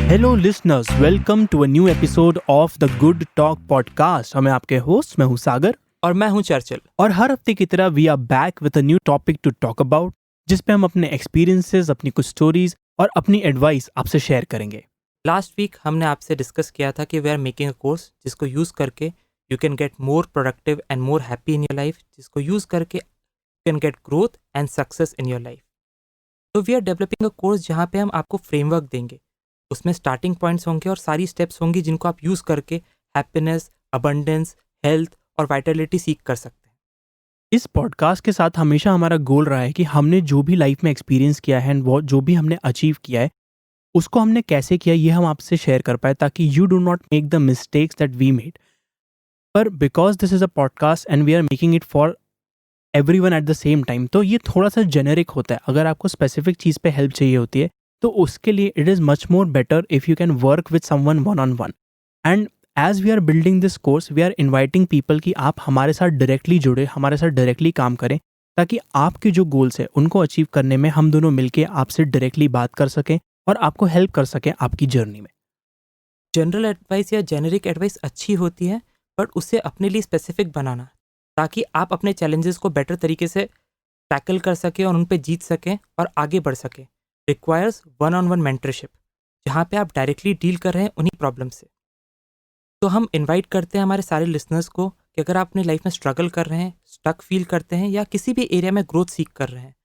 Hello listeners, welcome to a new episode of the good talk podcast. मैं आपके host, मैं हूं सागर, और मैं हूं चर्चिल। और हर हफ्ते की तरह we are back with a new topic to talk about, जिस पे हम अपने एक्सपीरियंसेस, अपनी कुछ स्टोरीज और अपनी एडवाइस आपसे शेयर करेंगे। लास्ट वीक हमने आपसे डिस्कस किया था कि we are making a course जिसको यूज़ करके you can get more productive and more happy in your life, जिसको यूज़ करके you can get growth and success in your life. तो we are developing a course जहाँ पे हम आपको framework देंगे। उसमें स्टार्टिंग पॉइंट्स होंगे और सारी स्टेप्स होंगी जिनको आप यूज़ करके हैप्पीनेस, अबंडेंस, हेल्थ और वाइटलिटी सीख कर सकते हैं। इस पॉडकास्ट के साथ हमेशा हमारा गोल रहा है कि हमने जो भी लाइफ में एक्सपीरियंस किया है, वो जो भी हमने अचीव किया है, उसको हमने कैसे किया ये हम आपसे शेयर कर पाए, ताकि you do not make the mistakes that we made. पर because this is a podcast and we are making it for everyone at the same time, तो ये थोड़ा सा जेनेरिक होता है। अगर आपको स्पेसिफिक चीज़ पे हेल्प चाहिए होती है, तो उसके लिए it is much more better if you can work with someone one on one. And as we are building this course, we are inviting people कि आप हमारे साथ डायरेक्टली जुड़े, हमारे साथ डायरेक्टली काम करें, ताकि आपके जो गोल्स है उनको अचीव करने में हम दोनों मिलके आपसे डायरेक्टली बात कर सकें और आपको हेल्प कर सकें आपकी जर्नी में। जनरल एडवाइस या जेनेरिक एडवाइस अच्छी होती है, बट उसे अपने लिए स्पेसिफिक बनाना, ताकि आप अपने चैलेंजेस को बेटर तरीके से टैकल कर सकें और उन पे जीत सकें और आगे बढ़ सकें, requires one on one mentorship, जहाँ पे आप डायरेक्टली डील कर रहे हैं उन्हीं प्रॉब्लम से। तो हम इनवाइट करते हैं हमारे सारे लिसनर्स को कि अगर आप अपनी लाइफ में स्ट्रगल कर रहे हैं, स्टक फील करते हैं या किसी भी एरिया में ग्रोथ सीख कर रहे हैं,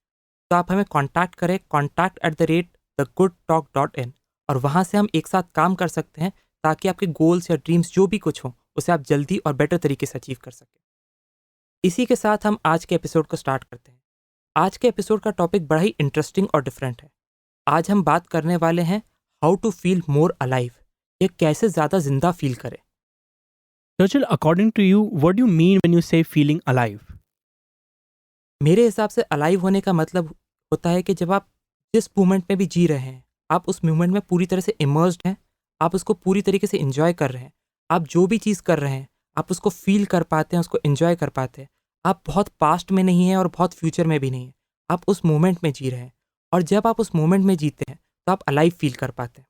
तो आप हमें कॉन्टैक्ट करें contact@thegoodtalk.in, और वहाँ से हम एक साथ काम कर सकते हैं, ताकि आपके गोल्स या ड्रीम्स जो भी कुछ हों उसे आप जल्दी और बेटर तरीके से अचीव कर सकें। इसी के साथ हम आज के एपिसोड को स्टार्ट करते हैं। आज के एपिसोड का टॉपिक बड़ा ही इंटरेस्टिंग और डिफरेंट है। आज हम बात करने वाले हैं how to feel more alive, या कैसे ज़्यादा जिंदा फील करें। Churchill, according to you, what do you mean when you say feeling alive? मेरे हिसाब से अलाइव होने का मतलब होता है कि जब आप जिस मोमेंट में भी जी रहे हैं, आप उस मोमेंट में पूरी तरह से इमर्स्ड हैं, आप उसको पूरी तरीके से एंजॉय कर रहे हैं। आप जो भी चीज़ कर रहे हैं, आप उसको फील कर पाते हैं, उसको एंजॉय कर पाते हैं। आप बहुत पास्ट में नहीं हैं और बहुत फ्यूचर में भी नहीं हैं। आप उस मोमेंट में जी रहे हैं, और जब आप उस मोमेंट में जीते हैं तो आप अलाइव फील कर पाते हैं।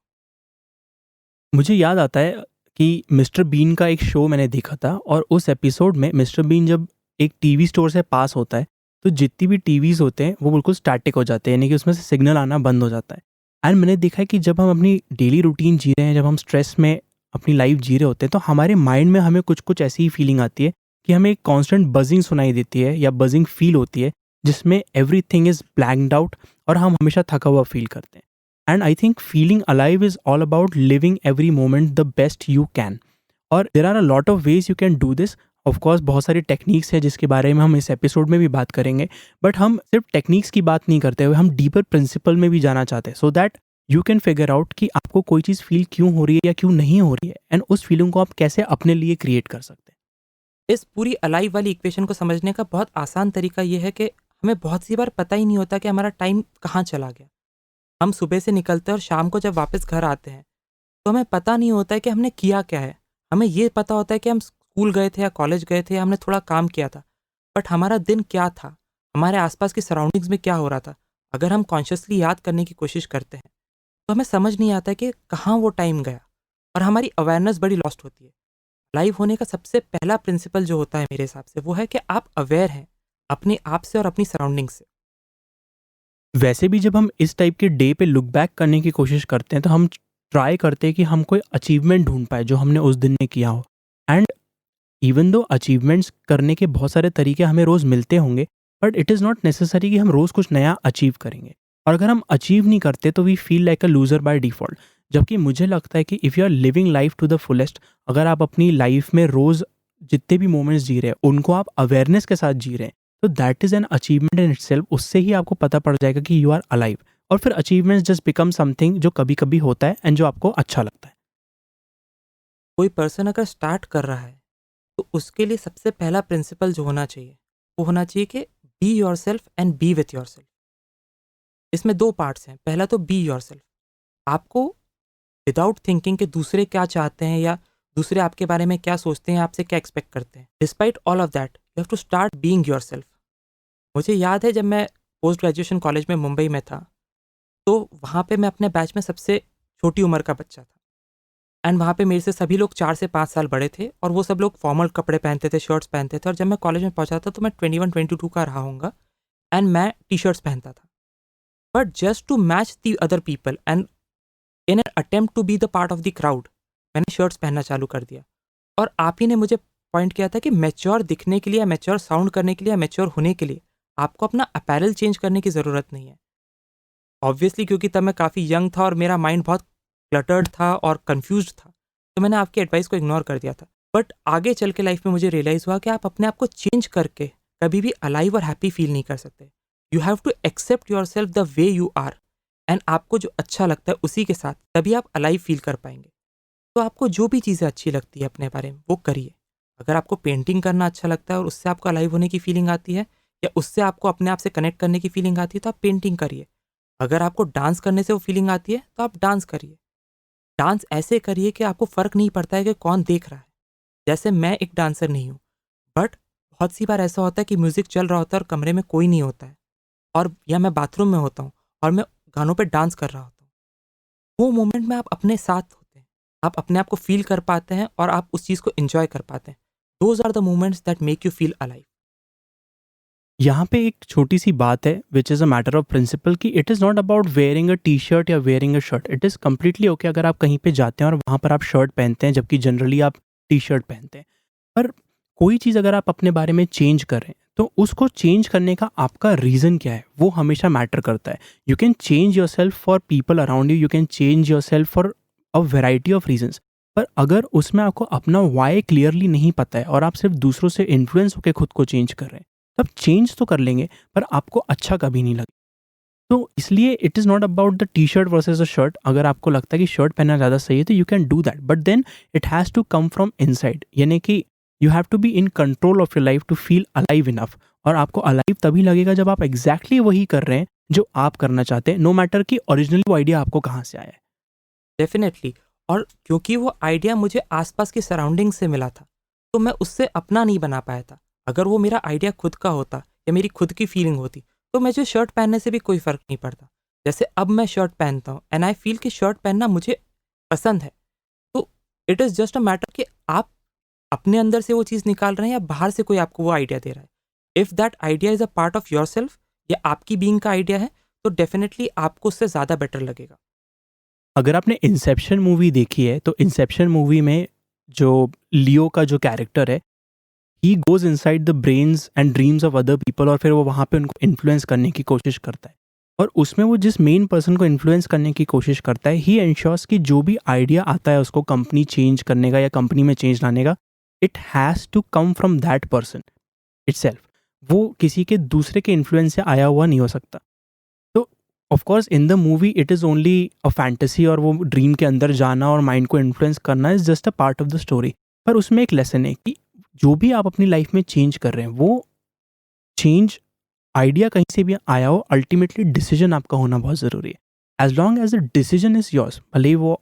मुझे याद आता है कि मिस्टर बीन का एक शो मैंने देखा था, और उस एपिसोड में मिस्टर बीन जब एक टीवी स्टोर से पास होता है, तो जितनी भी टीवीज़ होते हैं वो बिल्कुल स्टैटिक हो जाते हैं, यानी कि उसमें से सिग्नल आना बंद हो जाता है। एंड मैंने देखा है कि जब हम अपनी डेली रूटीन जी रहे हैं, जब हम स्ट्रेस में अपनी लाइफ जी रहे होते हैं, तो हमारे माइंड में हमें कुछ कुछ ऐसी ही फीलिंग आती है कि हमें एक कॉन्स्टेंट बजिंग सुनाई देती है या बजिंग फील होती है, जिसमें every thing is blanked out और हम हमेशा थका हुआ फील करते हैं। And I think feeling alive is all about living every moment the best you can. और there are a lot of ways you can do this. Of course बहुत सारी टेक्निक्स है जिसके बारे में हम इस एपिसोड में भी बात करेंगे, बट हम सिर्फ टेक्निक्स की बात नहीं करते हुए हम डीपर प्रिंसिपल में भी जाना चाहते हैं, so that you can figure out कि आपको कोई चीज़ फील क्यों हो रही है या क्यों नहीं हो रही है, एंड उस फीलिंग को आप कैसे अपने लिए क्रिएट कर सकते हैं। इस पूरी अलाइव वाली इक्वेशन को समझने का बहुत आसान तरीका ये है कि हमें बहुत सी बार पता ही नहीं होता कि हमारा टाइम कहाँ चला गया। हम सुबह से निकलते हैं और शाम को जब वापस घर आते हैं, तो हमें पता नहीं होता है कि हमने किया क्या है। हमें ये पता होता है कि हम स्कूल गए थे या कॉलेज गए थे या हमने थोड़ा काम किया था, बट हमारा दिन क्या था, हमारे आसपास की सराउंडिंग्स में क्या हो रहा था, अगर हम कॉन्शियसली याद करने की कोशिश करते हैं, तो हमें समझ नहीं आता है कि कहाँ वो टाइम गया, और हमारी अवेयरनेस बड़ी लॉस्ट होती है। लाइव होने का सबसे पहला प्रिंसिपल जो होता है मेरे हिसाब से, वो है कि आप अवेयर हैं अपने आप से और अपनी सराउंडिंग से। वैसे भी जब हम इस टाइप के डे पे लुक बैक करने की कोशिश करते हैं, तो हम ट्राई करते हैं कि हम कोई अचीवमेंट ढूंढ पाए जो हमने उस दिन में किया हो। एंड इवन दो अचीवमेंट्स करने के बहुत सारे तरीके हमें रोज़ मिलते होंगे, but it is not necessary कि हम रोज़ कुछ नया अचीव करेंगे। और अगर हम अचीव नहीं करते तो we feel like a loser by default. जबकि मुझे लगता है कि if you are living life to the fullest, अगर आप अपनी लाइफ में रोज़ जितने भी मोमेंट्स जी रहे हैं उनको आप अवेयरनेस के साथ जी रहे हैं, तो that is an achievement in itself. उससे ही आपको पता पड़ जाएगा कि यू आर अलाइव। और फिर अचीवमेंट्स जस्ट बिकम समथिंग जो कभी कभी होता है एंड जो आपको अच्छा लगता है। कोई पर्सन अगर स्टार्ट कर रहा है, तो उसके लिए सबसे पहला प्रिंसिपल जो होना चाहिए, वो होना चाहिए कि be your self and B with your self. इसमें दो पार्ट्स हैं। पहला तो बी योर सेल्फ, आपको विदाउट थिंकिंग कि दूसरे क्या चाहते हैं या दूसरे आपके बारे में क्या सोचते हैं, आपसे क्या एक्सपेक्ट करते हैं, despite all of that you have to start being yourself. मुझे याद है जब मैं पोस्ट ग्रेजुएशन कॉलेज में मुंबई में था, तो वहाँ पे मैं अपने बैच में सबसे छोटी उम्र का बच्चा था। एंड वहाँ पे मेरे से सभी लोग 4 से 5 साल बड़े थे और वो सब लोग फॉर्मल कपड़े पहनते थे, शर्ट्स पहनते थे। और जब मैं कॉलेज में पहुँचा था तो मैं 21-22 का रहा होऊँगा एंड मैं टी-शर्ट्स पहनता था। But just to match the other people and in an attempt to be the part of the crowd, मैंने शर्ट्स पहनना चालू कर दिया। और आप ही ने मुझे पॉइंट किया था कि मैच्योर दिखने के लिए, मैच्योर साउंड करने के लिए, मैच्योर होने के लिए आपको अपना अपैरल चेंज करने की ज़रूरत नहीं है। ऑब्वियसली क्योंकि तब मैं काफ़ी यंग था और मेरा माइंड बहुत क्लटर्ड था और कन्फ्यूज्ड था, तो मैंने आपकी एडवाइस को इग्नोर कर दिया था। बट आगे चल के लाइफ में मुझे रियलाइज़ हुआ कि आप अपने आप को चेंज करके कभी भी अलाइव और हैप्पी फील नहीं कर सकते। You have to accept yourself the way you are and आपको जो अच्छा लगता है उसी के साथ तभी आप अलाइव फील कर पाएंगे। तो आपको जो भी चीज़ें अच्छी लगती है अपने बारे में वो करिए। अगर आपको पेंटिंग करना अच्छा लगता है और उससे आपको अलाइव होने की फीलिंग आती है या उससे आपको अपने आप से कनेक्ट करने की फीलिंग आती है तो आप पेंटिंग करिए। अगर आपको डांस करने से वो फीलिंग आती है तो आप डांस करिए। डांस ऐसे करिए कि आपको फ़र्क नहीं पड़ता है कि कौन देख रहा है। जैसे मैं एक डांसर नहीं हूँ, बट बहुत सी बार ऐसा होता है कि म्यूज़िक चल रहा होता है और कमरे में कोई नहीं होता है और या मैं बाथरूम में होता हूँ और मैं गानों पे डांस कर रहा होता हूँ। वो मोमेंट में आप अपने साथ होते हैं, आप अपने आप को फ़ील कर पाते हैं और आप उस चीज़ को एन्जॉय कर पाते हैं। Those are the moments that make you feel alive. यहाँ पे एक छोटी सी बात है which is a matter of principle कि it is not about wearing a T shirt या wearing a shirt. It is completely okay अगर आप कहीं पे जाते हैं और वहाँ पर आप शर्ट पहनते हैं जबकि जनरली आप टी शर्ट पहनते हैं। पर कोई चीज़ अगर आप अपने बारे में चेंज कर रहे हैं तो उसको चेंज करने का आपका रीज़न क्या है वो हमेशा मैटर करता है। You can change yourself for people around you, you can change yourself for a variety of reasons. पर अगर उसमें आपको अपना वाई क्लियरली नहीं पता है और आप सिर्फ दूसरों से इन्फ्लुएंस होकर खुद को चेंज कर रहे हैं, तब चेंज तो कर लेंगे पर आपको अच्छा कभी नहीं लगेगा। तो इसलिए it is not about the T shirt versus a shirt. अगर आपको लगता है कि शर्ट पहनना ज़्यादा सही है तो you can do that, but then it has to come from inside. यानी कि you have to be in control of your life to feel alive enough. और आपको अलाइव तभी लगेगा जब आप एग्जैक्टली वही कर रहे हैं जो आप करना चाहते हैं, नो मैटर कि ओरिजिनली वो आइडिया आपको कहाँ से आया है। डेफ़िनेटली। और क्योंकि वो आइडिया मुझे आस-पास की सराउंडिंग से मिला था, तो मैं उससे अपना नहीं बना पाया था। अगर वो मेरा आइडिया खुद का होता या मेरी खुद की फीलिंग होती, तो मुझे शर्ट पहनने से भी कोई फ़र्क नहीं पड़ता। जैसे अब मैं शर्ट पहनता हूँ एंड आई फ़ील कि शर्ट पहनना मुझे पसंद है। तो it is just a matter कि आप अपने अंदर से वो चीज़ निकाल रहे हैं या बाहर से कोई आपको वो आइडिया दे रहा है। If that idea is a part of yourself या आपकी बीइंग का आइडिया है, तो डेफ़िनेटली आपको उससे ज़्यादा बेटर लगेगा। अगर आपने इंसेप्शन मूवी देखी है तो इंसेप्शन मूवी में जो लियो का जो कैरेक्टर है, he goes inside the brains and dreams of other people और फिर वो वहाँ पे उनको इन्फ्लुएंस करने की कोशिश करता है। और उसमें वो जिस मेन पर्सन को इन्फ्लुएंस करने की कोशिश करता है, ही एंश्योर्स कि जो भी आइडिया आता है उसको कंपनी चेंज करने का या कंपनी में चेंज लाने का, it has to come from that person itself. वो किसी के दूसरे के इन्फ्लुएंस से आया हुआ नहीं हो सकता। तो of course in the movie it is only a fantasy और वो ड्रीम के अंदर जाना और माइंड को इन्फ्लुएंस करना is just a part of the story. पर उसमें एक लेसन है कि जो भी आप अपनी लाइफ में चेंज कर रहे हैं वो चेंज आइडिया कहीं से भी आया हो, अल्टीमेटली डिसीजन आपका होना बहुत ज़रूरी है। As long as the decision is yours, भले ही वो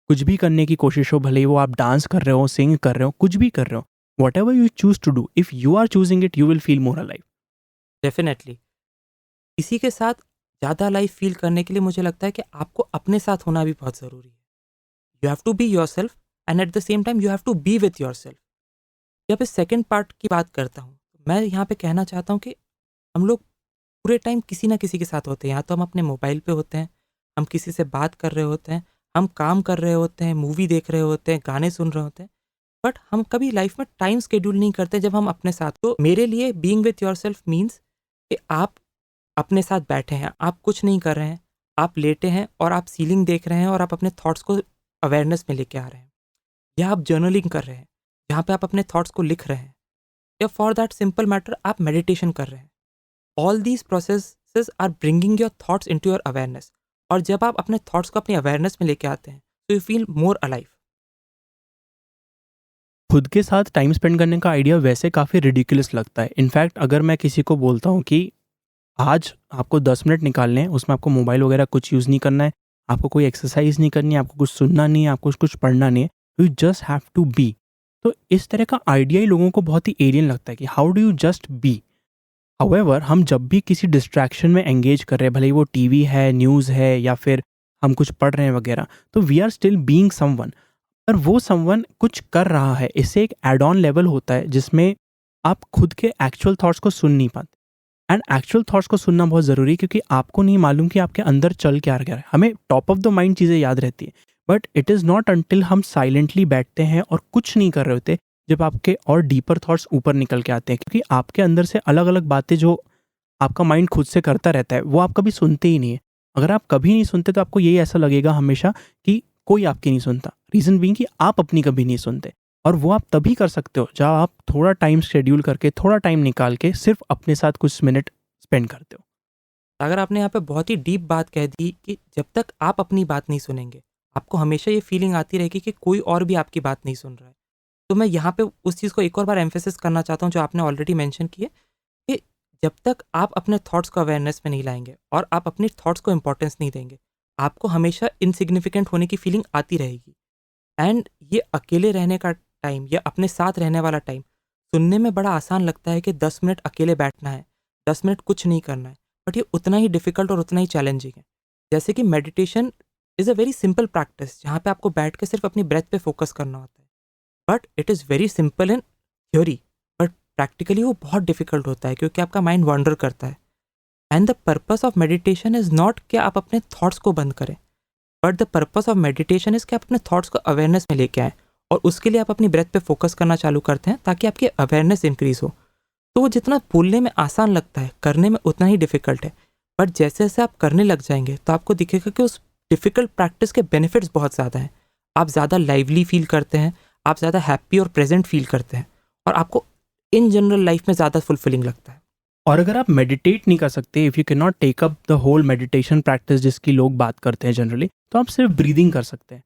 कुछ भी करने की कोशिश हो, भले ही वो आप डांस कर रहे हो, सिंग कर रहे हो, कुछ भी कर रहे हो, whatever you choose to do, if you are choosing it you will feel more alive. Definitely. इसी के साथ ज़्यादा लाइफ़ फ़ील करने के लिए मुझे लगता है कि आपको अपने साथ होना भी बहुत ज़रूरी है। You have to be yourself and at the same time you have to be with yourself. जब इस सेकंड पार्ट की बात करता हूँ, मैं यहाँ पे कहना चाहता हूँ कि हम लोग पूरे टाइम किसी न किसी के साथ होते हैं। या तो हम अपने मोबाइल पे होते हैं, हम किसी से बात कर रहे होते हैं, हम काम कर रहे होते हैं, मूवी देख रहे होते हैं, गाने सुन रहे होते हैं, बट हम कभी लाइफ़ में टाइम शेड्यूल नहीं करते जब हम अपने साथ। तो मेरे लिए बीइंग विथ योरसेल्फ मीन्स कि आप अपने साथ बैठे हैं, आप कुछ नहीं कर रहे हैं, आप लेटे हैं और आप सीलिंग देख रहे हैं और आप अपने थॉट्स को अवेयरनेस में लेके आ रहे हैं, या आप जर्नलिंग कर रहे हैं, जहाँ पे आप अपने थॉट्स को लिख रहे हैं, या फॉर दैट सिंपल मैटर आप मेडिटेशन कर रहे हैं। All these processes are bringing your thoughts into your awareness. और जब आप अपने थॉट्स को अपनी अवेयरनेस में लेके आते हैं तो यू फील मोर अलाइव। खुद के साथ टाइम स्पेंड करने का आइडिया वैसे काफ़ी रिडिकुलस लगता है। इनफैक्ट अगर मैं किसी को बोलता हूँ कि आज आपको 10 मिनट निकालने हैं, उसमें आपको मोबाइल वगैरह कुछ यूज़ नहीं करना है, आपको कोई एक्सरसाइज नहीं करनी है, आपको कुछ सुनना नहीं है, आपको कुछ पढ़ना नहीं है, you just have to be. तो इस तरह का आइडिया ही लोगों को बहुत ही एलियन लगता है कि how do you just be. However हम जब भी किसी डिस्ट्रैक्शन में एंगेज कर रहे हैं, भले ही वो टीवी है, न्यूज़ है या फिर हम कुछ पढ़ रहे हैं वगैरह, तो we are still being someone. पर वो समवन कुछ कर रहा है, इससे एक एड ऑन लेवल होता है जिसमें आप खुद के एक्चुअल थॉट्स को सुन नहीं पाते। एंड एक्चुअल थॉट्स को सुनना बहुत ज़रूरी है, क्योंकि आपको नहीं मालूम कि आपके अंदर चल क्या रहा है। हमें टॉप ऑफ द माइंड चीज़ें याद रहती है, but it is not until हम साइलेंटली बैठते हैं और कुछ नहीं कर रहे होते, जब आपके और डीपर थॉट्स ऊपर निकल के आते हैं। क्योंकि आपके अंदर से अलग अलग बातें जो आपका माइंड खुद से करता रहता है, वो आप कभी सुनते ही नहीं है। अगर आप कभी नहीं सुनते तो आपको यही ऐसा लगेगा हमेशा कि कोई आपकी नहीं सुनता। रीज़न बीइंग कि आप अपनी कभी नहीं सुनते, और वो आप तभी कर सकते हो जब आप थोड़ा टाइम शेड्यूल करके, थोड़ा टाइम निकाल के सिर्फ अपने साथ कुछ मिनट स्पेंड करते हो। अगर आपने यहाँ पे बहुत ही डीप बात कह दी कि जब तक आप अपनी बात नहीं सुनेंगे, आपको हमेशा ये फीलिंग आती रहेगी कि कोई और भी आपकी बात नहीं सुन रहा है। तो मैं यहाँ पे उस चीज़ को एक और बार एम्फेसिस करना चाहता हूँ जो आपने ऑलरेडी मेंशन की है, कि जब तक आप अपने थॉट्स को अवेयरनेस में नहीं लाएंगे और आप अपने थॉट्स को इंपॉर्टेंस नहीं देंगे, आपको हमेशा इनसिग्निफिकेंट होने की फीलिंग आती रहेगी। एंड ये अकेले रहने का टाइम या अपने साथ रहने वाला टाइम सुनने में बड़ा आसान लगता है कि 10 मिनट अकेले बैठना है, 10 मिनट कुछ नहीं करना है, बट ये उतना ही डिफ़िकल्ट और उतना ही चैलेंजिंग है। जैसे कि meditation is a very simple practice जहाँ पे आपको बैठ के सिर्फ अपनी ब्रेथ पे फोकस करना होता है, but it is very simple in theory, but practically वो बहुत डिफ़िकल्ट होता है क्योंकि आपका माइंड वॉन्डर करता है। And the purpose of meditation is not कि आप अपने थॉट्स को बंद करें, but the purpose of meditation is कि आप अपने थॉट्स को अवेयरनेस में लेके आएँ, और उसके लिए आप अपनी ब्रेथ पे फोकस करना चालू करते हैं ताकि आपकी अवेयरनेस इंक्रीज़ हो। तो वो जितना बोलने में आसान लगता है, करने में उतना ही डिफ़िकल्ट है। बट जैसे-जैसे आप करने लग जाएँगे तो आपको दिखेगा कि उस डिफ़िकल्ट प्रैक्टिस के बेनिफिट्स बहुत ज़्यादा हैं। आप ज़्यादा लाइवली फ़ील करते हैं, आप ज़्यादा हैप्पी और प्रेज़ेंट फ़ील करते हैं, और आपको इन जनरल लाइफ़ में ज़्यादा फुलफिलिंग लगता है। और अगर आप मेडिटेट नहीं कर सकते, if you can not take up the whole meditation practice जिसकी लोग बात करते हैं जनरली, तो आप सिर्फ ब्रीदिंग कर सकते हैं।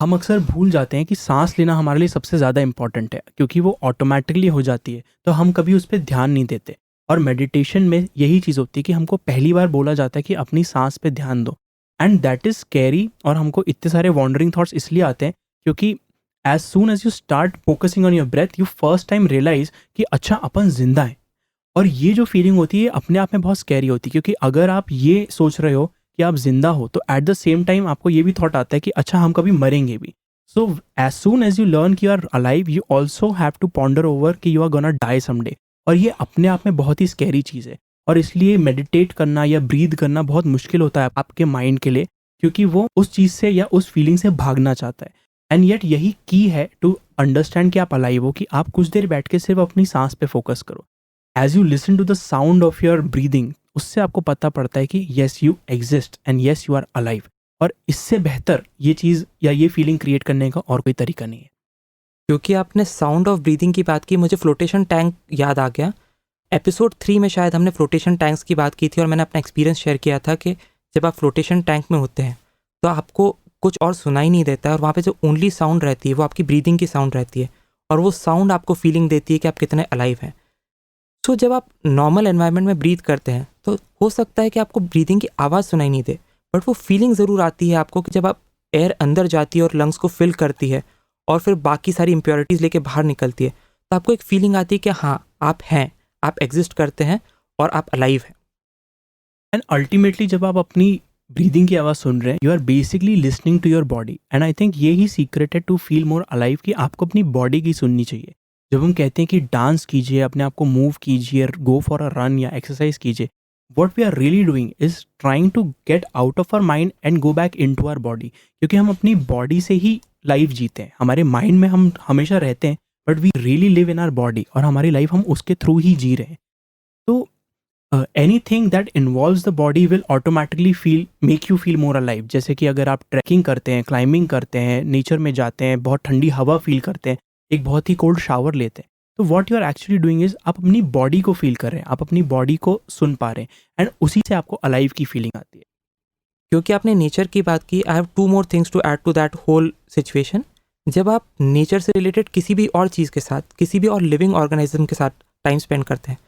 हम अक्सर भूल जाते हैं कि सांस लेना हमारे लिए सबसे ज़्यादा इंपॉर्टेंट है, क्योंकि वो ऑटोमेटिकली हो जाती है, तो हम कभी उस पर ध्यान नहीं देते। और मेडिटेशन में यही चीज़ होती है कि हमको पहली बार बोला जाता है कि अपनी सांस पे ध्यान दो, एंड दैट इज़ स्कैरी। और हमको इतने सारे वॉन्डरिंग थॉट्स इसलिए आते हैं क्योंकि as soon as you start focusing on your breath, you first time realise कि अच्छा अपन जिंदा हैं। और ये जो फीलिंग होती है अपने आप में बहुत स्कैरी होती है, क्योंकि अगर आप ये सोच रहे हो कि आप जिंदा हो, तो एट द सेम टाइम आपको ये भी थॉट आता है कि अच्छा हम कभी मरेंगे भी। So as soon as you learn कि you are alive, you also have to ponder over कि you are gonna die someday. और ये अपने आप में बहुत ही स्कैरी चीज़ है, और इसलिए मेडिटेट करना या ब्रीद करना बहुत मुश्किल होता है आपके माइंड के लिए, क्योंकि वो उस चीज़ से या उस फीलिंग से भागना चाहता है। एंड येट यही की है टू अंडरस्टैंड कि आप अलाइव हो, कि आप कुछ देर बैठ के सिर्फ अपनी सांस पे फोकस करो। As you listen to the sound of your breathing, उससे आपको पता पड़ता है कि yes you exist and yes you are alive. और इससे बेहतर ये चीज़ या ये फीलिंग क्रिएट करने का और कोई तरीका नहीं है। क्योंकि आपने साउंड ऑफ ब्रीदिंग की बात की, मुझे फ्लोटेशन टैंक याद आ गया। एपिसोड 3 में शायद हमने फ्लोटेशन टैंक्स की बात की थी, और मैंने अपना एक्सपीरियंस शेयर किया था कि जब आप फ्लोटेशन टैंक में होते हैं तो आपको कुछ और सुनाई नहीं देता है, और वहाँ पे जो ओनली साउंड रहती है वो आपकी ब्रीदिंग की साउंड रहती है, और वो साउंड आपको फीलिंग देती है कि आप कितने अलाइव हैं। सो जब आप नॉर्मल एनवायरनमेंट में ब्रीथ करते हैं तो हो सकता है कि आपको ब्रीदिंग की आवाज़ सुनाई नहीं दे, बट वो फीलिंग ज़रूर आती है आपको कि जब आप एयर अंदर जाती है और लंग्स को फिल करती है और फिर बाकी सारी इम्प्योरिटीज़ लेके बाहर निकलती है, तो आपको एक फीलिंग आती है कि हाँ आप हैं, आप एग्जिस्ट करते हैं और आप अलाइव हैं। एंड अल्टीमेटली जब आप अपनी ब्रीदिंग की आवाज़ सुन रहे हैं, you are basically listening to your body. And I think ये ही सीक्रेट है टू फील मोर अलाइव, कि आपको अपनी बॉडी की सुननी चाहिए। जब हम कहते हैं कि डांस कीजिए, अपने आप को मूव कीजिए, गो फॉर अ रन या एक्सरसाइज कीजिए, what we are really doing is trying to get out of our mind and go back into our body. क्योंकि हम अपनी बॉडी से ही लाइफ जीते हैं, हमारे माइंड में हम हमेशा रहते हैं, but we really live in our body, और हमारी लाइफ हम उसके थ्रू ही जी रहे हैं। तो anything that involves the body will automatically feel make you feel more alive. जैसे कि अगर आप ट्रैकिंग करते हैं, क्लाइंबिंग करते हैं, नेचर में जाते हैं, बहुत ठंडी हवा फील करते हैं, एक बहुत ही कोल्ड शावर लेते हैं, तो what you are actually doing is आप अपनी बॉडी को फील कर रहे हैं, आप अपनी बॉडी को सुन पा रहे हैं, एंड उसी से आपको अलाइव की फीलिंग आती है। क्योंकि आपने नेचर की बात की, I have 2 more things to add to that whole situation. जब आप नेचर से रिलेटेड किसी भी और चीज़ के साथ, किसी भी और लिविंग ऑर्गेनिज्म के साथ टाइम स्पेंड करते हैं,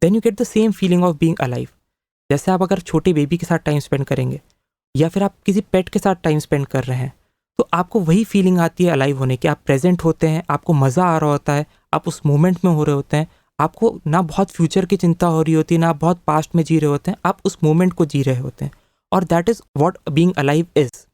then you get the same feeling of being alive. जैसे आप अगर छोटे बेबी के साथ टाइम स्पेंड करेंगे या फिर आप किसी पेट के साथ टाइम स्पेंड कर रहे हैं, तो आपको वही फीलिंग आती है अलाइव होने की। आप प्रेजेंट होते हैं, आपको मज़ा आ रहा होता है, आप उस मोमेंट में हो रहे होते हैं, आपको ना बहुत फ्यूचर की चिंता हो रही होती है, ना आप बहुत पास्ट में जी रहे होते हैं, आप उस मोमेंट को जी रहे होते हैं। और that is what being alive is.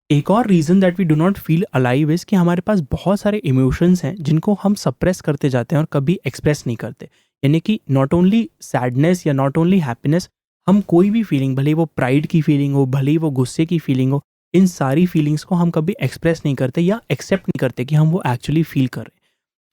एक और reason that we do not feel alive is कि हमारे पास बहुत सारे इमोशंस हैं जिनको हम सप्रेस करते जाते हैं और कभी एक्सप्रेस नहीं करते। यानी कि नॉट ओनली सैडनेस या नॉट ओनली हैप्पीनेस, हम कोई भी फीलिंग, भले ही वो प्राइड की फीलिंग हो, भले ही वो गुस्से की फीलिंग हो, इन सारी फीलिंग्स को हम कभी एक्सप्रेस नहीं करते या एक्सेप्ट नहीं करते कि हम वो एक्चुअली फील कर रहे हैं।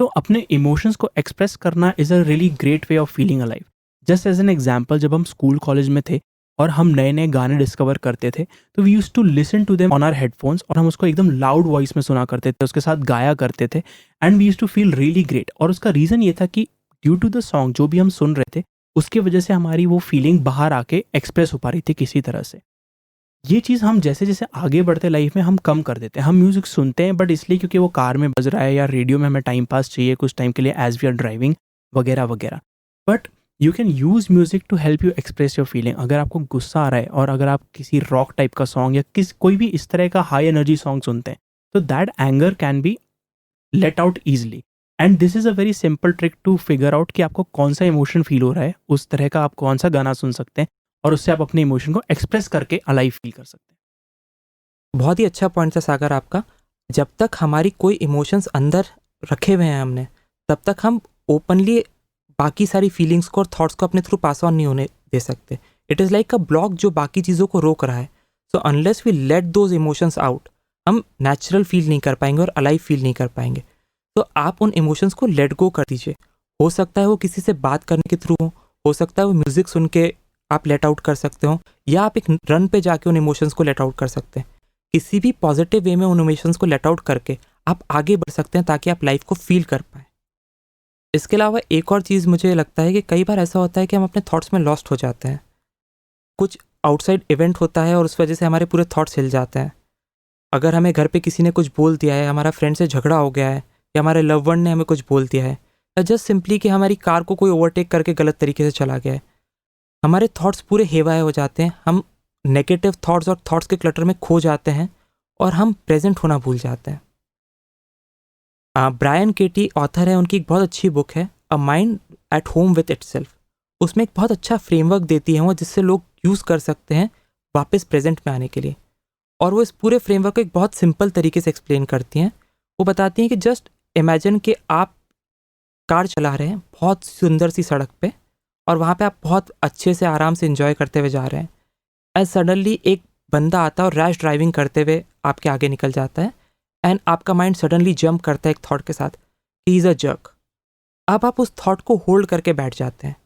तो अपने इमोशंस को एक्सप्रेस करना is a really great way of feeling alive. Just as an example, जब हम स्कूल कॉलेज में थे और हम नए नए गाने डिस्कवर करते थे, तो we used to listen to them on our headphones और हम उसको एकदम लाउड वॉइस में सुना करते थे, उसके साथ गाया करते थे, and we used to feel really great. और उसका रीज़न ये था कि ड्यू टू द सॉन्ग जो भी हम सुन रहे थे, उसकी वजह से हमारी वो फीलिंग बाहर आके एक्सप्रेस हो पा रही थी किसी तरह से। ये चीज़ हम जैसे जैसे आगे बढ़ते लाइफ में हम कम कर देते हैं। हम म्यूज़िक सुनते हैं बट इसलिए क्योंकि वो कार में बज रहा है या रेडियो में हमें टाइम पास चाहिए कुछ टाइम के लिए एज वी आर ड्राइविंग वगैरह वगैरह। But you can use music to help you express your feeling. अगर आपको गुस्सा आ रहा है और अगर आप किसी रॉक टाइप का सॉन्ग या कोई भी इस तरह का हाई एनर्जी सॉन्ग सुनते हैं, तो that anger can be let out easily. And this is a very simple trick to figure out कि आपको कौन सा इमोशन फील हो रहा है, उस तरह का आप कौन सा गाना सुन सकते हैं और उससे आप अपने इमोशन को एक्सप्रेस करके अलाइव फील कर सकते हैं। बहुत ही अच्छा पॉइंट था सागर आपका। जब तक हमारी कोई इमोशंस अंदर रखे हुए हैं हमने, तब तक हम ओपनली बाकी सारी फीलिंग्स को और थॉट्स को अपने थ्रू पास ऑन नहीं होने दे सकते। It is like a block जो बाकी चीज़ों को रोक रहा है। So unless we let those emotions out, हम नेचुरल फील नहीं कर पाएंगे और अलाइव फील नहीं कर पाएंगे। तो आप उन इमोशंस को लेट गो कर दीजिए। हो सकता है वो किसी से बात करने के थ्रू हो सकता है वो म्यूज़िक सुन के आप लेट आउट कर सकते हो, या आप एक रन पे जाके उन इमोशंस को लेट आउट कर सकते हैं। किसी भी पॉजिटिव वे में उन इमोशंस को लेट आउट करके आप आगे बढ़ सकते हैं ताकि आप लाइफ को फील कर पाएँ। इसके अलावा एक और चीज़ मुझे लगता है कि कई बार ऐसा होता है कि हम अपने थॉट्स में लॉस्ट हो जाते हैं। कुछ आउटसाइड इवेंट होता है और उस वजह से हमारे पूरे थॉट्स हिल जाते हैं। अगर हमें घर पे किसी ने कुछ बोल दिया है, हमारा फ्रेंड से झगड़ा हो गया है, या हमारे लव वन ने हमें कुछ बोल दिया है, या जस्ट सिंपली कि हमारी कार को कोई ओवरटेक करके गलत तरीके से चला गया है, हमारे थॉट्स पूरे हेवाए हो जाते हैं। हम नेगेटिव थॉट्स और थॉट्स के क्लटर में खो जाते हैं और हम प्रेजेंट होना भूल जाते हैं। ब्रायन केटी ऑथर है, उनकी एक बहुत अच्छी बुक है a mind at home with itself. उसमें एक बहुत अच्छा फ्रेमवर्क देती है वो, जिससे लोग यूज़ कर सकते हैं वापस प्रेजेंट में आने के लिए। और वो इस पूरे फ्रेमवर्क को एक बहुत सिंपल तरीके से एक्सप्लेन करती हैं। वो बताती हैं कि जस्ट इमेजिन कि आप कार चला रहे हैं बहुत सुंदर सी सड़क पे, और वहाँ पे आप बहुत अच्छे से आराम से एंजॉय करते हुए जा रहे हैं। एज सडनली एक बंदा आता है और रैश ड्राइविंग करते हुए आपके आगे निकल जाता है, एंड आपका माइंड सडनली जंप करता है एक थॉट के साथ, ही इज़ अ जर्क। अब आप उस थॉट को होल्ड करके बैठ जाते हैं।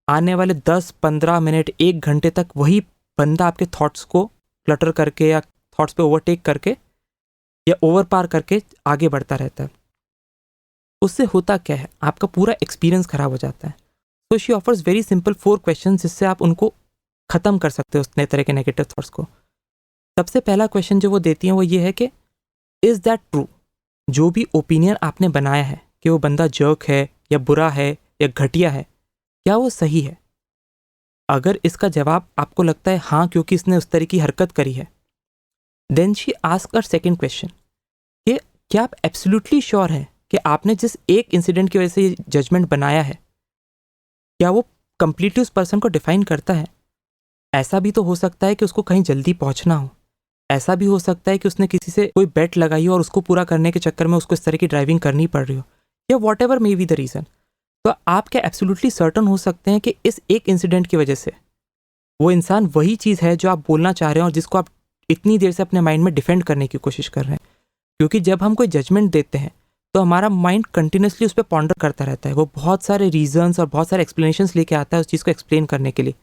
आने वाले 10-15 मिनट 1 घंटे तक वही बंदा आपके थॉट्स को क्लटर करके या थॉट्स पे ओवरटेक करके या ओवर पार करके आगे बढ़ता रहता है। उससे होता क्या है, आपका पूरा एक्सपीरियंस खराब हो जाता है। So she offers very simple 4 question जिससे आप उनको ख़त्म कर सकते हो उस नए तरह के नेगेटिव थॉट्स को। सबसे पहला क्वेश्चन जो वो देती हैं वो ये है कि इज़ दैट ट्रू? जो भी ओपिनियन आपने बनाया है कि वो बंदा जर्क है या बुरा है या घटिया है, क्या वो सही है? अगर इसका जवाब आपको लगता है हाँ क्योंकि इसने उस तरह की हरकत करी है, then she ask our second question कि क्या आप एब्सोल्युटली श्योर हैं कि आपने जिस एक इंसिडेंट की वजह से ये जजमेंट बनाया है, क्या वो कंप्लीटली उस पर्सन को डिफाइन करता है? ऐसा भी तो हो सकता है कि उसको कहीं जल्दी पहुंचना हो। ऐसा भी हो सकता है कि उसने किसी से कोई बेट लगाई हो और उसको पूरा करने के चक्कर में उसको इस तरह की ड्राइविंग करनी पड़ रही हो, या what ever may be the reason. तो आप क्या एब्सोल्युटली सर्टन हो सकते हैं कि इस एक इंसिडेंट की वजह से वो इंसान वही चीज़ है जो आप बोलना चाह रहे हैं और जिसको आप इतनी देर से अपने माइंड में डिफेंड करने की कोशिश कर रहे हैं? क्योंकि जब हम कोई जजमेंट देते हैं तो हमारा माइंड कंटिन्यूसली उस पर पॉन्डर करता रहता है। वो बहुत सारे रीजंस और बहुत सारे एक्सप्लेनेशंस लेके आता है उस चीज़ को एक्सप्लेन करने के लिए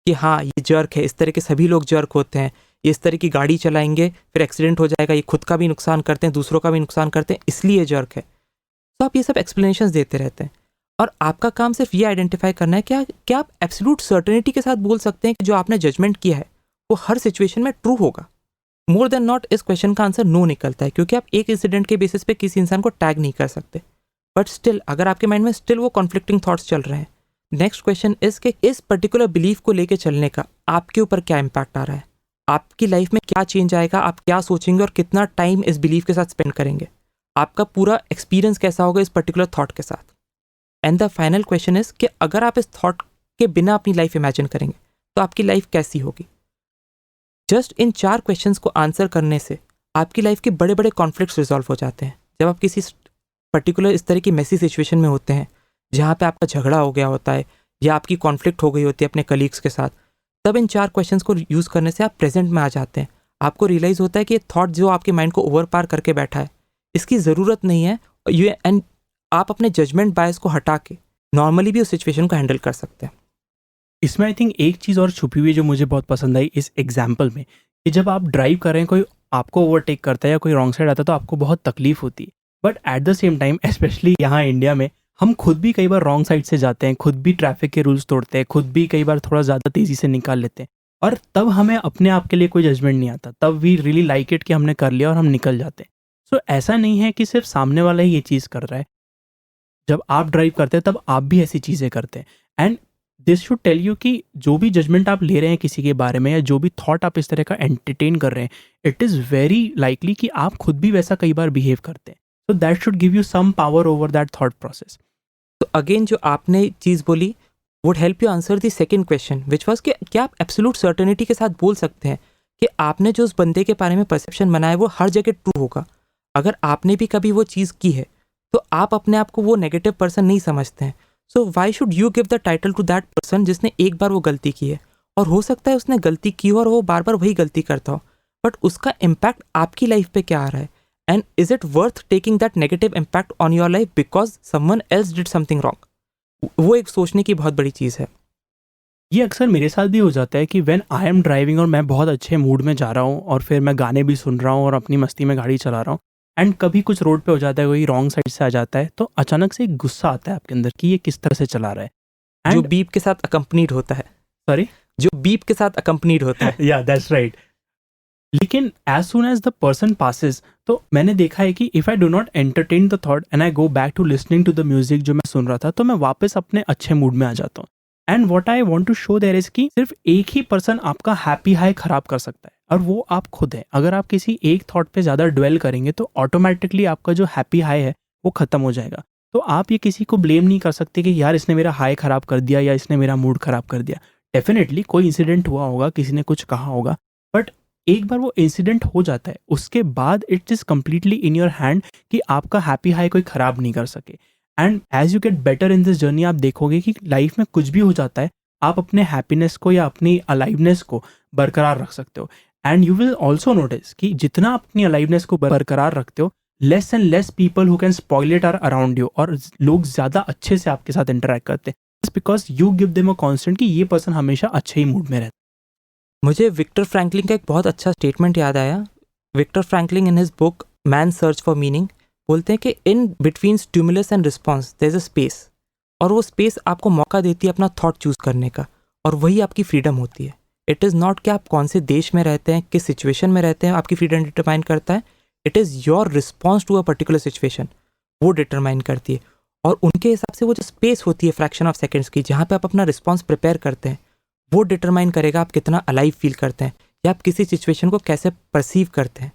कि हाँ ये जर्क है, इस तरह के सभी लोग जर्क होते हैं, ये इस तरह की गाड़ी चलाएंगे फिर एक्सीडेंट हो जाएगा, ये खुद का भी नुकसान करते हैं दूसरों का भी नुकसान करते हैं इसलिए जर्क है। तो आप ये सब एक्सप्लेनेशंस देते रहते हैं और आपका काम सिर्फ ये आइडेंटिफाई करना है क्या आप एब्सोल्यूट सर्टेनिटी के साथ बोल सकते हैं कि जो आपने जजमेंट किया है वो हर सिचुएशन में ट्रू होगा। मोर देन नॉट इस क्वेश्चन का आंसर नो निकलता है, क्योंकि आप एक इंसिडेंट के बेसिस पे किसी इंसान को टैग नहीं कर सकते। बट स्टिल अगर आपके माइंड में स्टिल वो कॉन्फ्लिक्टिंग थॉट्स चल रहे हैं, नेक्स्ट क्वेश्चन इज कि इस पर्टिकुलर बिलीफ को लेके चलने का आपके ऊपर क्या इम्पैक्ट आ रहा है, आपकी लाइफ में क्या चेंज आएगा, आप क्या सोचेंगे और कितना टाइम इस बिलीफ के साथ स्पेंड करेंगे, आपका पूरा एक्सपीरियंस कैसा होगा इस पर्टिकुलर थॉट के साथ। And the final question is कि अगर आप इस थॉट के बिना अपनी लाइफ इमेजिन करेंगे तो आपकी लाइफ कैसी होगी। जस्ट इन 4 क्वेश्चंस को आंसर करने से आपकी लाइफ के बड़े बड़े कॉन्फ्लिक्ट्स रिजॉल्व हो जाते हैं। जब आप किसी पर्टिकुलर इस तरह की मेसी सिचुएशन में होते हैं जहाँ पे आपका झगड़ा हो गया होता है या आपकी कॉन्फ्लिक्ट हो गई होती है अपने कलीग्स के साथ, तब इन 4 क्वेश्चंस को यूज़ करने से आप प्रेजेंट में आ जाते हैं। आपको रियलाइज़ होता है कि ये थॉट जो आपके माइंड को ओवर पार करके बैठा है, इसकी ज़रूरत नहीं है। एंड आप अपने जजमेंट बायस को हटा के नॉर्मली भी उस सिचुएशन को हैंडल कर सकते हैं। इसमें आई थिंक एक चीज़ और छुपी हुई है जो मुझे बहुत पसंद आई इस एग्जाम्पल में, कि जब आप ड्राइव कर रहे हैं, कोई आपको ओवरटेक करता है या कोई रॉन्ग साइड आता है तो आपको बहुत तकलीफ होती है। But at the same time, specially यहाँ इंडिया में, हम खुद भी कई बार रॉन्ग साइड से जाते हैं, खुद भी ट्रैफिक के रूल्स तोड़ते हैं, खुद भी कई बार थोड़ा ज़्यादा तेज़ी से निकाल लेते हैं, और तब हमें अपने आप के लिए कोई जजमेंट नहीं आता। तब वी रियली लाइक इट कि हमने कर लिया और हम निकल जाते हैं। सो ऐसा नहीं है कि सिर्फ सामने वाला ही ये चीज़ कर रहा है। जब आप ड्राइव करते हैं तब आप भी ऐसी चीज़ें करते हैं। And this should tell you कि जो भी जजमेंट आप ले रहे हैं किसी के बारे में, या जो भी थॉट आप इस तरह का एंटरटेन कर रहे हैं, इट इज़ वेरी लाइकली कि आप खुद भी वैसा कई बार बिहेव करते हैं। So that should give you some power over that thought process. तो अगेन जो आपने चीज़ बोली would help you answer the second question which was कि क्या आप एब्सोल्यूट सर्टेनिटी के साथ बोल सकते हैं कि आपने जो उस बंदे के बारे में परसेप्शन बनाया वो हर जगह ट्रू होगा। अगर आपने भी कभी वो चीज़ की है तो आप अपने आप को वो नेगेटिव पर्सन नहीं समझते हैं। So why should you give the title to that person जिसने एक बार वो गलती की है, और हो सकता है उसने गलती की हो और वो बार बार वही गलती करता हो, बट उसका इम्पैक्ट आपकी लाइफ पे क्या आ रहा है, and is it worth taking that negative impact on your life because someone else did something wrong. वो एक सोचने की बहुत बड़ी चीज़ है। ये अक्सर मेरे साथ भी हो जाता है कि व्हेन आई एम ड्राइविंग और मैं बहुत अच्छे मूड में जा रहा हूँ और फिर मैं गाने भी सुन रहा हूँ और अपनी मस्ती में गाड़ी चला रहा हूँ, एंड कभी कुछ रोड पे हो जाता है, कोई रॉन्ग साइड से आ जाता है, तो अचानक से एक गुस्सा आता है आपके अंदर कि ये किस तरह से चला रहा है। जो एंड बीप के साथ अकम्पनीड होता है। सॉरी, जो बीप के साथ अकम्पनीड होता है। या दैट्स राइट। लेकिन as soon as the person passes, तो मैंने देखा है कि if I do not entertain the thought and I go back to listening to the music जो मैं सुन रहा था, तो मैं वापस अपने अच्छे मूड में आ जाता हूँ। And what I want to show there is कि सिर्फ एक ही पर्सन आपका हैप्पी हाई खराब कर सकता है, और वो आप खुद हैं। अगर आप किसी एक थॉट पे ज़्यादा ड्वेल करेंगे तो ऑटोमेटिकली आपका जो हैप्पी हाई है वो ख़त्म हो जाएगा। तो आप ये किसी को ब्लेम नहीं कर सकते कि यार इसने मेरा हाई ख़राब कर दिया या इसने मेरा मूड ख़राब कर दिया। डेफिनेटली कोई इंसिडेंट हुआ होगा, किसी ने कुछ कहा होगा, बट एक बार वो इंसिडेंट हो जाता है उसके बाद it is completely in your hand कि आपका हैप्पी हाई कोई ख़राब नहीं कर सके। And as you get better in this journey, आप देखोगे कि लाइफ में कुछ भी हो जाता है, आप अपने हैप्पीनेस को या अपनी अलाइवनेस को बरकरार रख सकते हो। And you will also notice कि जितना आप अपनी अलाइवनेस को बरकरार रखते हो, less and less people who can spoil it are around you, और लोग ज़्यादा अच्छे से आपके साथ इंटरेक्ट करते हैं, just because you give them a constant कि ये पर्सन हमेशा अच्छे ही मूड में रहता है। मुझे विक्टर फ्रैंकलिन का एक बहुत अच्छा स्टेटमेंट याद आया। Victor Franklin in his book man search for meaning बोलते हैं कि in between stimulus and response there is a space, और वो स्पेस आपको मौका देती है अपना थॉट चूज करने का, और वही आपकी फ्रीडम होती है। इट इज़ नॉट कि आप कौन से देश में रहते हैं, किस सिचुएशन में रहते हैं, आपकी फ्रीडम डिटरमाइन करता है। It is your response to a particular situation, वो डिटरमाइन करती है। और उनके हिसाब से वो जो स्पेस होती है फ्रैक्शन ऑफ सेकेंड्स की, जहाँ पे आप अपना रिस्पॉन्स प्रिपेयर करते हैं, वो डिटरमाइन करेगा आप कितना अलाइव फील करते हैं या आप किसी सिचुएशन को कैसे परसीव करते हैं।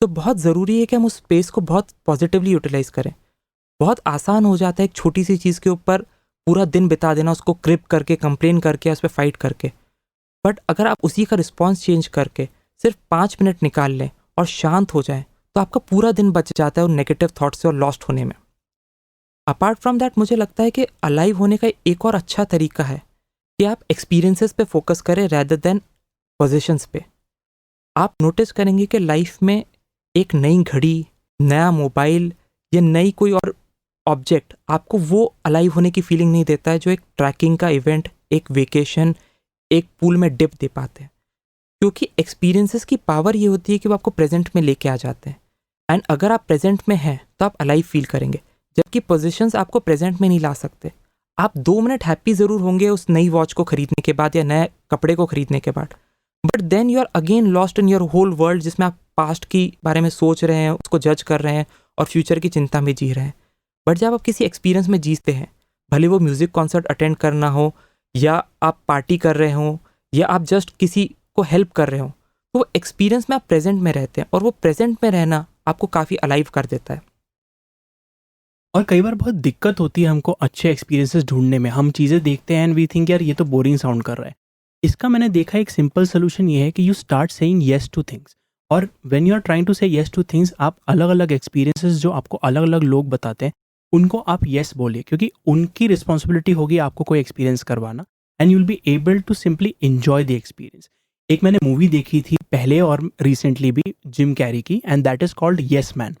तो बहुत ज़रूरी है कि हम उस स्पेस को बहुत पॉजिटिवली यूटिलाइज करें। बहुत आसान हो जाता है एक छोटी सी चीज़ के ऊपर पूरा दिन बिता देना, उसको क्रिप करके, कंप्लेन करके, उस पर फाइट करके। बट अगर आप उसी का रिस्पॉन्स चेंज करके सिर्फ 5 मिनट निकाल लें और शांत हो जाएं, तो आपका पूरा दिन बच जाता है उन नेगेटिव थॉट से और लॉस्ट होने में। अपार्ट फ्रॉम दैट, मुझे लगता है कि अलाइव होने का एक और अच्छा तरीका है कि आप एक्सपीरियंसेस पे फोकस करें रैदर देन पोजीशंस पे। आप नोटिस करेंगे कि लाइफ में एक नई घड़ी, नया मोबाइल या नई कोई और ऑब्जेक्ट आपको वो अलाइव होने की फीलिंग नहीं देता है जो एक ट्रैकिंग का इवेंट, एक वेकेशन, एक पूल में डिप दे पाते हैं। क्योंकि एक्सपीरियंसेस की पावर ये होती है कि वो आपको प्रेजेंट में लेके आ जाते हैं। एंड अगर आप प्रेजेंट में हैं तो आप अलाइव फील करेंगे, जबकि पोजीशंस आपको प्रेजेंट में नहीं ला सकते। आप 2 मिनट हैप्पी ज़रूर होंगे उस नई वॉच को खरीदने के बाद या नए कपड़े को खरीदने के बाद, but then you are again lost in your whole world, जिसमें आप पास्ट की बारे में सोच रहे हैं, उसको जज कर रहे हैं और फ्यूचर की चिंता में जी रहे हैं। बट जब आप किसी एक्सपीरियंस में जीते हैं, भले वो म्यूज़िक कॉन्सर्ट अटेंड करना हो या आप पार्टी कर रहे हो या आप जस्ट किसी को हेल्प कर रहे हो, तो वो एक्सपीरियंस में आप प्रेजेंट में रहते हैं और वो प्रेजेंट में रहना आपको काफ़ी अलाइव कर देता है। और कई बार बहुत दिक्कत होती है हमको अच्छे एक्सपीरियंसेस ढूंढने में। हम चीज़ें देखते हैं एंड वी थिंक यार ये तो बोरिंग साउंड कर रहा है, इसका मैंने देखा एक सिंपल सोल्यूशन ये है कि you start saying yes to things. और when you are trying to say yes to things, आप अलग अलग एक्सपीरियंसेस जो आपको अलग अलग लोग बताते हैं उनको आप येस बोलिए, क्योंकि उनकी रिस्पॉन्सिबिलिटी होगी आपको कोई एक्सपीरियंस करवाना, and you will be able to simply enjoy the experience. एक मैंने मूवी देखी थी पहले और रिसेंटली भी, जिम कैरी की, and that is called yes man.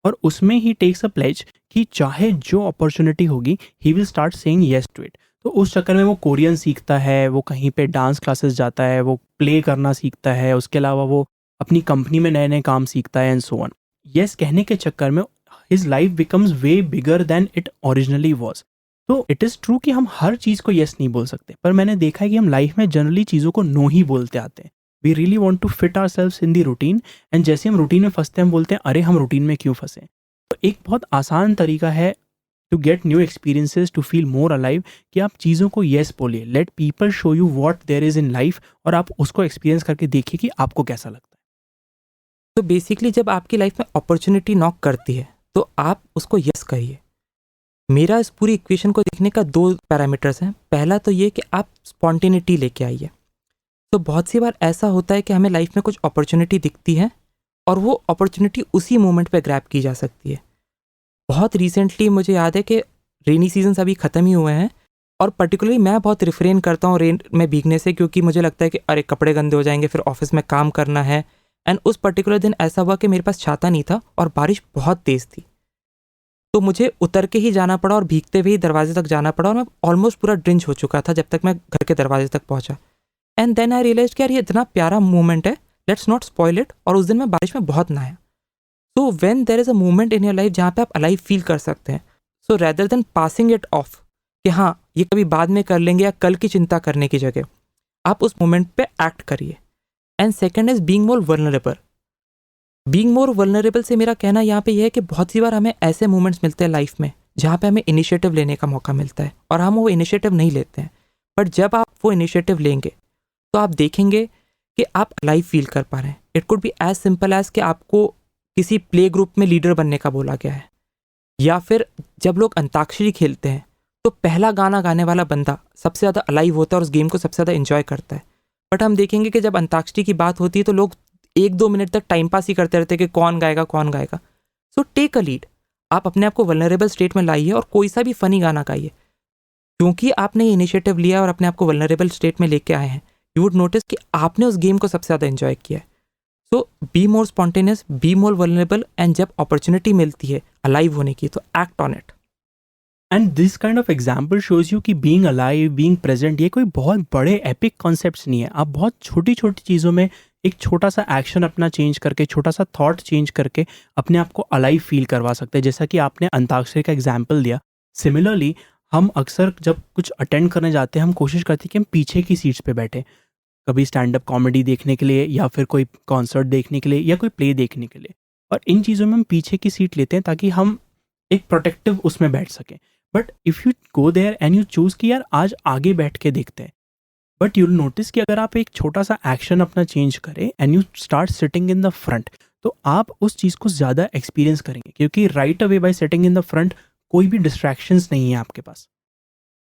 और उसमें ही टेक्स अ प्लेज कि चाहे जो अपॉर्चुनिटी होगी he will start saying yes to it. तो उस चक्कर में वो कोरियन सीखता है, वो कहीं पे डांस क्लासेस जाता है, वो प्ले करना सीखता है, उसके अलावा वो अपनी कंपनी में नए नए काम सीखता है, एंड सो ऑन। येस कहने के चक्कर में his life becomes way bigger than it originally was. तो इट इज़ ट्रू कि हम हर चीज़ को येस नहीं बोल सकते, पर मैंने देखा है कि हम लाइफ में जनरली चीज़ों को नो ही बोलते आते हैं। We really want to fit ourselves in the routine, एंड जैसे हम रूटीन में फंसते हैं हम बोलते हैं अरे हम रूटीन में क्यों फंसे। तो एक बहुत आसान तरीका है to get new experiences, to feel more alive, कि आप चीज़ों को येस बोलिए। Let people show you what there is in life, और आप उसको एक्सपीरियंस करके देखिए कि आपको कैसा लगता है। तो बेसिकली जब आपकी लाइफ में अपॉर्चुनिटी नॉक करती है तो आप उसको यस करिए। मेरा इस पूरी इक्वेशन को देखने का 2 पैरामीटर्स हैं। पहला तो ये कि आप स्पॉन्टेनिटी लेके आइए। तो बहुत सी बार ऐसा होता है कि हमें लाइफ में कुछ अपॉर्चुनिटी दिखती है और वो अपॉर्चुनिटी उसी मोमेंट पे ग्रैब की जा सकती है। बहुत रिसेंटली मुझे याद है कि रेनी सीजन्स अभी ख़त्म ही हुए हैं और पर्टिकुलरली मैं बहुत रिफ्रेन करता हूँ रेन में भीगने से, क्योंकि मुझे लगता है कि अरे कपड़े गंदे हो जाएंगे, फिर ऑफिस में काम करना है। एंड उस पर्टिकुलर दिन ऐसा हुआ कि मेरे पास छाता नहीं था और बारिश बहुत तेज़ थी, तो मुझे उतर के ही जाना पड़ा और भीगते हुए ही दरवाजे तक जाना पड़ा, और मैं ऑलमोस्ट पूरा ड्रिंच हो चुका था जब तक मैं घर के दरवाजे तक पहुंचा। एंड देन आई रियलाइज कि यार ये इतना प्यारा मोमेंट है, लेट्स नॉट स्पॉइल इट। और उस दिन मैं बारिश में बहुत नहाया। So when there is a moment in your life जहाँ पे आप अलाइव फील कर सकते हैं, so rather than passing it off कि हाँ ये कभी बाद में कर लेंगे या कल की चिंता करने की जगह, आप उस मोमेंट पे एक्ट करिए। And second is being more vulnerable. Being more vulnerable से मेरा कहना यहाँ पे यह है कि बहुत सी बार हमें ऐसे मोमेंट्स मिलते हैं लाइफ में जहाँ पे हमें इनिशिएटिव लेने का मौका मिलता है और हम वो इनिशिएटिव नहीं लेते हैं। बट जब आप वो इनिशिएटिव लेंगे तो आप देखेंगे कि आप अलाइव फील कर पा रहे हैं। It could be as simple as कि आपको किसी प्ले ग्रुप में लीडर बनने का बोला गया है, या फिर जब लोग अंताक्षरी खेलते हैं तो पहला गाना गाने वाला बंदा सबसे ज़्यादा अलाइव होता है और उस गेम को सबसे ज़्यादा एंजॉय करता है। बट हम देखेंगे कि जब अंताक्षरी की बात होती है तो लोग 1-2 मिनट तक टाइम पास ही करते रहते हैं कि कौन गाएगा कौन गाएगा। सो टेक अ लीड, आप अपने आप को वल्नरेबल स्टेट में लाइए और कोई सा भी फनी गाना गाइए। क्योंकि आपने इनिशिएटिव लिया और अपने आप को वल्नरेबल स्टेट में लेके आए हैं, यू वुड नोटिस कि आपने उस गेम को सबसे ज़्यादा एंजॉय किया है। So be more spontaneous, be more vulnerable, and जब अपॉर्चुनिटी मिलती है अलाइव होने की तो act on it. And this kind of example shows you कि बीइंग अलाइव, बीइंग प्रेजेंट, ये कोई बहुत बड़े एपिक कॉन्सेप्ट्स नहीं है। आप बहुत छोटी छोटी चीज़ों में एक छोटा सा एक्शन अपना चेंज करके, छोटा सा थॉट चेंज करके अपने आप को अलाइव फील करवा सकते हैं। जैसा कि आपने अंताक्षरी का एग्जाम्पल दिया, सिमिलरली हम अक्सर जब कुछ अटेंड करने जाते हैं हम कोशिश करते हैं कि हम पीछे की सीट्स पे बैठे, कभी स्टैंड अप कॉमेडी देखने के लिए या फिर कोई कॉन्सर्ट देखने के लिए या कोई प्ले देखने के लिए, और इन चीज़ों में हम पीछे की सीट लेते हैं ताकि हम एक प्रोटेक्टिव उसमें बैठ सकें। But if you go there and you choose कि यार आज आगे बैठ के देखते हैं, बट यूल नोटिस कि अगर आप एक छोटा सा एक्शन अपना चेंज करें and you start sitting in the front, तो आप उस चीज़ को ज़्यादा एक्सपीरियंस करेंगे, क्योंकि right away by sitting in the front कोई भी डिस्ट्रैक्शंस नहीं है आपके पास।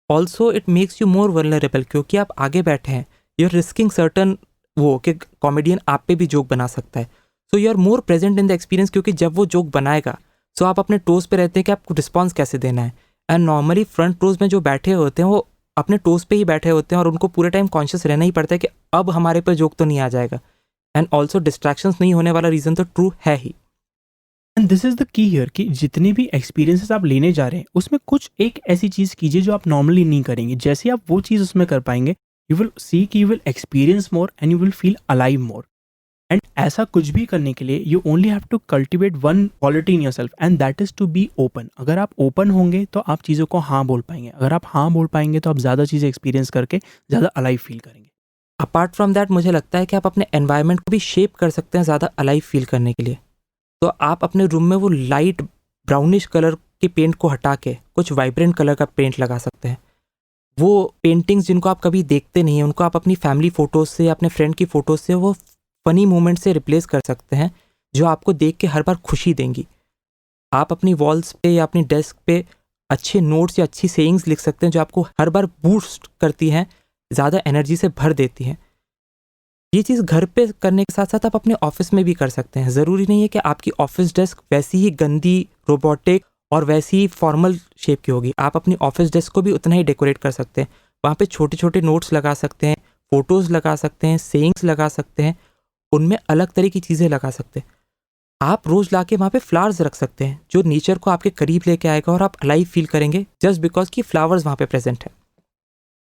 Also it makes you more vulnerable, क्योंकि आप आगे बैठे हैं, यू आर रिस्किंग सर्टन वो कि कॉमेडियन आप पे भी जोक बना सकता है। So you are more present in the experience, क्योंकि जब वो जोक बनाएगा सो आप अपने टोज पे रहते हैं कि आपको रिस्पॉन्स कैसे देना है। एंड नॉर्मली फ्रंट रोज में जो बैठे होते हैं वो अपने टोज पे ही बैठे होते हैं और उनको पूरे टाइम कॉन्शियस रहना ही पड़ता है कि अब हमारे पे जोक तो नहीं आ जाएगा। एंड ऑल्सो डिस्ट्रैक्शंस नहीं होने वाला रीज़न तो ट्रू है ही। And this is the key here कि जितने भी एक्सपीरियंसेस आप लेने जा रहे हैं उसमें कुछ एक ऐसी चीज़ कीजिए जो आप नॉर्मली नहीं करेंगे। जैसे आप वो चीज़ उसमें कर पाएंगे, यू विल सी कि you will experience more and you will feel alive more. And ऐसा कुछ भी करने के लिए you only have to cultivate one quality in yourself, and that is to be open. अगर आप ओपन होंगे तो आप चीज़ों को हाँ बोल पाएंगे, अगर आप हाँ बोल पाएंगे तो आप ज़्यादा चीज़ें एक्सपीरियंस करके ज़्यादा अलाइव फील करेंगे। अपार्ट फ्रॉम दैट मुझे लगता है कि आप अपने एनवायरनमेंट को भी शेप कर सकते हैं ज़्यादा अलाइव फील करने के लिए। तो आप अपने रूम में वो लाइट ब्राउनिश कलर के पेंट को हटा के कुछ वाइब्रेंट कलर का पेंट लगा सकते हैं। वो पेंटिंग्स जिनको आप कभी देखते नहीं हैं उनको आप अपनी फैमिली फ़ोटोज़ से या अपने फ्रेंड की फ़ोटोज़ से, वो फ़नी मोमेंट से रिप्लेस कर सकते हैं जो आपको देख के हर बार खुशी देंगी। आप अपनी वॉल्स पे या अपनी डेस्क पे अच्छे नोट्स या अच्छी सेइंग्स लिख सकते हैं जो आपको हर बार बूस्ट करती हैं ज़्यादा एनर्जी से भर देती हैं। ये चीज़ घर पे करने के साथ साथ आप अपने ऑफिस में भी कर सकते हैं। ज़रूरी नहीं है कि आपकी ऑफिस डेस्क वैसी ही गंदी, रोबोटिक और वैसी ही फॉर्मल शेप की होगी। आप अपनी ऑफिस डेस्क को भी उतना ही डेकोरेट कर सकते हैं। वहाँ पे छोटे छोटे नोट्स लगा सकते हैं, फ़ोटोज़ लगा सकते हैं, सेइंग्स लगा सकते हैं, उनमें अलग तरह की चीज़ें लगा सकते हैं। आप रोज़ लाके वहाँ पे फ्लावर्स रख सकते हैं जो नेचर को आपके करीब लेके आएगा और आप अलाइव फील करेंगे जस्ट बिकॉज कि फ्लावर्स वहाँ पे प्रेजेंट है।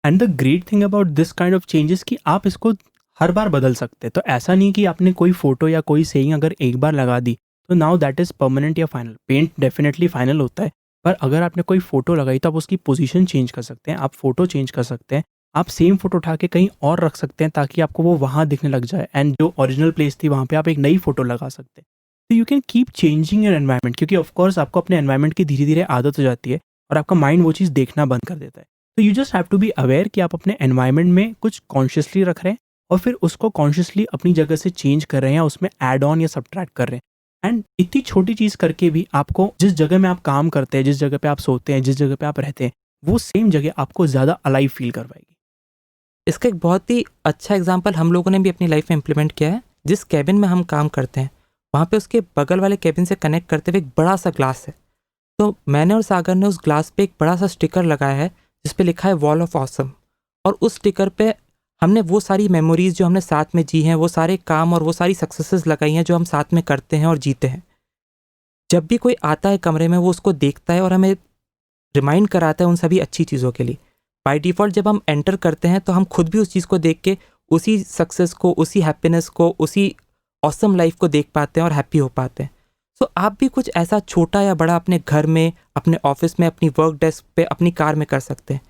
And the great thing about this kind of changes कि आप इसको हर बार बदल सकते हैं। तो ऐसा नहीं कि आपने कोई फोटो या कोई सेइंग अगर एक बार लगा दी तो नाउ दैट इज़ परमानेंट या फाइनल। पेंट डेफिनेटली फाइनल होता है, पर अगर आपने कोई फोटो लगाई तो आप उसकी पोजीशन चेंज कर सकते हैं, आप फोटो चेंज कर सकते हैं, आप सेम फोटो उठा के कहीं और रख सकते हैं ताकि आपको वो वहाँ दिखने लग जाए, एंड जो ओरिजिनल प्लेस थी वहाँ पे आप एक नई फोटो लगा सकते हैं। तो you can keep changing your environment, क्योंकि ऑफकोर्स आपको अपने एनवायरनमेंट की धीरे धीरे आदत हो जाती है और आपका माइंड वो चीज़ देखना बंद कर देता है। तो you just have to be aware कि आप अपने एनवायरनमेंट में कुछ कॉन्शियसली रख रहे हैं और फिर उसको कॉन्शियसली अपनी जगह से चेंज कर रहे हैं या उसमें ऐड ऑन या सब्ट्रैक्ट कर रहे हैं। एंड इतनी छोटी चीज़ करके भी आपको जिस जगह में आप काम करते हैं, जिस जगह पे आप सोते हैं, जिस जगह पे आप रहते हैं, वो सेम जगह आपको ज़्यादा अलाइव फील करवाएगी। इसका एक बहुत ही अच्छा एग्जाम्पल हम लोगों ने भी अपनी लाइफ में इम्प्लीमेंट किया है। जिस कैबिन में हम काम करते हैं वहाँ पे उसके बगल वाले कैबिन से कनेक्ट करते हुए एक बड़ा सा ग्लास है। तो मैंने और सागर ने उस ग्लास पे एक बड़ा सा स्टिकर लगाया है जिस पे लिखा है वॉल ऑफ ऑसम। और उस स्टिकर पे हमने वो सारी मेमोरीज जो हमने साथ में जी हैं, वो सारे काम और वो सारी सक्सेसेस लगाई हैं जो हम साथ में करते हैं और जीते हैं। जब भी कोई आता है कमरे में वो उसको देखता है और हमें रिमाइंड कराता है उन सभी अच्छी चीज़ों के लिए। बाय डिफ़ॉल्ट जब हम एंटर करते हैं तो हम खुद भी उस चीज़ को देख के उसी सक्सेस को, उसी हैप्पीनेस को, उसी ऑसम लाइफ को देख पाते हैं और हैप्पी हो पाते हैं। सो आप भी कुछ ऐसा छोटा या बड़ा अपने घर में, अपने ऑफिस में, अपनी वर्क डेस्क पे, अपनी कार में कर सकते हैं